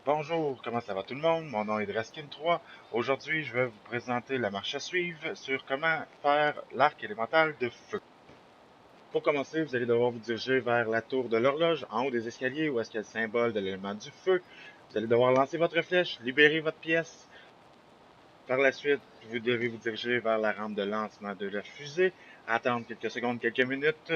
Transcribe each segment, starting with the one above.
Bonjour, comment ça va tout le monde? Mon nom est Draskin3. Aujourd'hui, je vais vous présenter la marche à suivre sur comment faire l'arc élémental de feu. Pour commencer, vous allez devoir vous diriger vers la tour de l'horloge en haut des escaliers où est-ce qu'il y a le symbole de l'élément du feu. Vous allez devoir lancer votre flèche, libérer votre pièce. Par la suite, vous devez vous diriger vers la rampe de lancement de la fusée, attendre quelques secondes, quelques minutes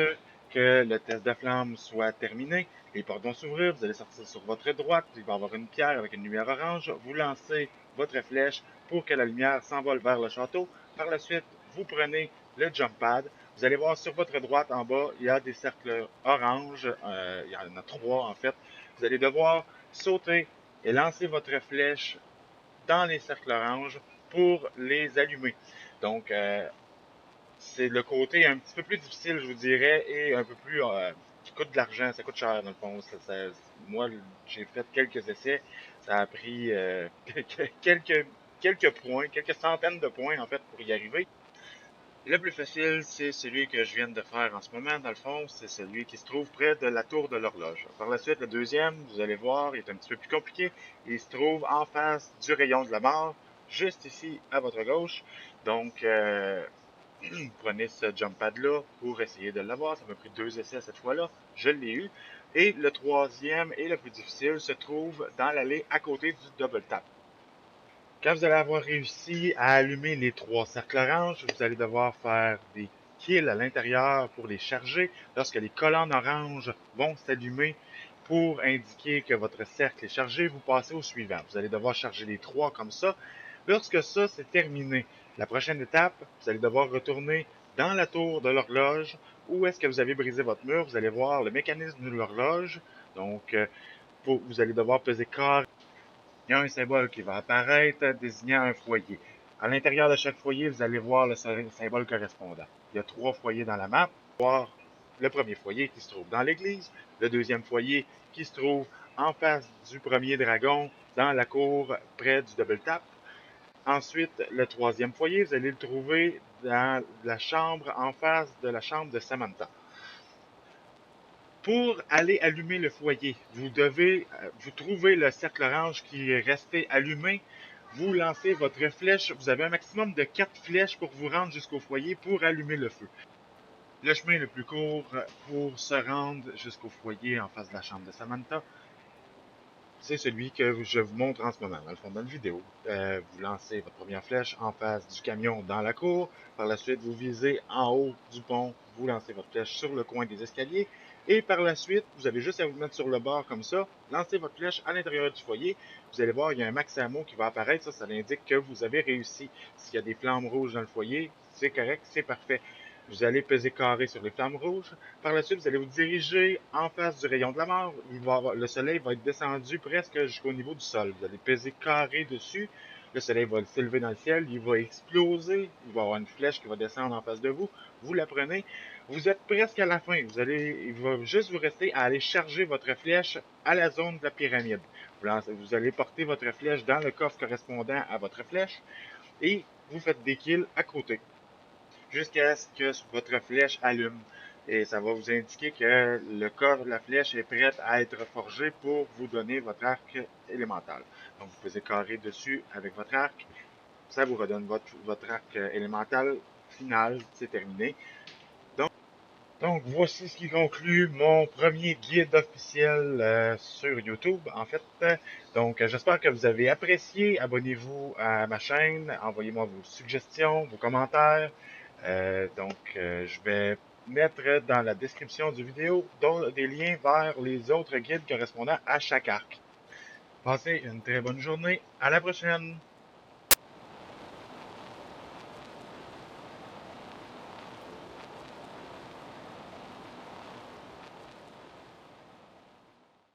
que le test de flamme soit terminé. Les portes vont s'ouvrir, vous allez sortir sur votre droite, il va y avoir une pierre avec une lumière orange, vous lancez votre flèche pour que la lumière s'envole vers le château. Par la suite, vous prenez le jump pad. Vous allez voir sur votre droite en bas, il y a des cercles orange, il y en a trois en fait. Vous allez devoir sauter et lancer votre flèche dans les cercles oranges pour les allumer. Donc, c'est le côté un petit peu plus difficile, je vous dirais, et un peu plus qui coûte de l'argent, ça coûte cher dans le fond. Moi, j'ai fait quelques essais, ça a pris quelques, quelques points, quelques centaines de points en fait pour y arriver. Le plus facile, c'est celui que je viens de faire en ce moment, dans le fond, c'est celui qui se trouve près de la tour de l'horloge. Par la suite, le deuxième, vous allez voir, il est un petit peu plus compliqué. Il se trouve en face du rayon de la mort, juste ici à votre gauche. Donc, prenez ce jump pad-là pour essayer de l'avoir. Ça m'a pris deux essais cette fois-là. Je l'ai eu. Et le troisième et le plus difficile se trouve dans l'allée à côté du double tap. Quand vous allez avoir réussi à allumer les trois cercles oranges, vous allez devoir faire des kills à l'intérieur pour les charger. Lorsque les colonnes oranges vont s'allumer pour indiquer que votre cercle est chargé, vous passez au suivant. Vous allez devoir charger les trois comme ça. Lorsque ça c'est terminé, la prochaine étape, vous allez devoir retourner dans la tour de l'horloge. Où est-ce que vous avez brisé votre mur? Vous allez voir le mécanisme de l'horloge. Donc, vous allez devoir peser carré. Il y a un symbole qui va apparaître désignant un foyer. À l'intérieur de chaque foyer, vous allez voir le symbole correspondant. Il y a trois foyers dans la map. Voir le premier foyer qui se trouve dans l'église, le deuxième foyer qui se trouve en face du premier dragon dans la cour près du double tap. Ensuite, le troisième foyer, vous allez le trouver dans la chambre en face de la chambre de Samantha. Pour aller allumer le foyer, vous trouvez le cercle orange qui est resté allumé, vous lancez votre flèche, vous avez un maximum de 4 flèches pour vous rendre jusqu'au foyer pour allumer le feu. Le chemin le plus court pour se rendre jusqu'au foyer en face de la chambre de Samantha, c'est celui que je vous montre en ce moment, dans le fond de la vidéo. Vous lancez votre première flèche en face du camion dans la cour. Par la suite, vous visez en haut du pont. Vous lancez votre flèche sur le coin des escaliers. Et par la suite, vous avez juste à vous mettre sur le bord comme ça. Lancez votre flèche à l'intérieur du foyer. Vous allez voir, il y a un max ammo qui va apparaître. Ça indique que vous avez réussi. S'il y a des flammes rouges dans le foyer, c'est correct, c'est parfait. Vous allez peser carré sur les flammes rouges. Par la suite, vous allez vous diriger en face du rayon de la mort. Le soleil va être descendu presque jusqu'au niveau du sol. Vous allez peser carré dessus. Le soleil va s'élever dans le ciel. Il va exploser. Il va y avoir une flèche qui va descendre en face de vous. Vous la prenez. Vous êtes presque à la fin. Il va juste vous rester à aller charger votre flèche à la zone de la pyramide. Vous allez porter votre flèche dans le coffre correspondant à votre flèche et vous faites des kills à côté jusqu'à ce que votre flèche allume. Et ça va vous indiquer que le corps de la flèche est prêt à être forgé pour vous donner votre arc élémental. Donc vous pesez carré dessus avec votre arc. Ça vous redonne votre arc élémental final. C'est terminé. Donc, voici ce qui conclut mon premier guide officiel sur YouTube, en fait. Donc, j'espère que vous avez apprécié. Abonnez-vous à ma chaîne. Envoyez-moi vos suggestions, vos commentaires. Je vais mettre dans la description du vidéo des liens vers les autres guides correspondant à chaque arc. Passez une très bonne journée. À la prochaine!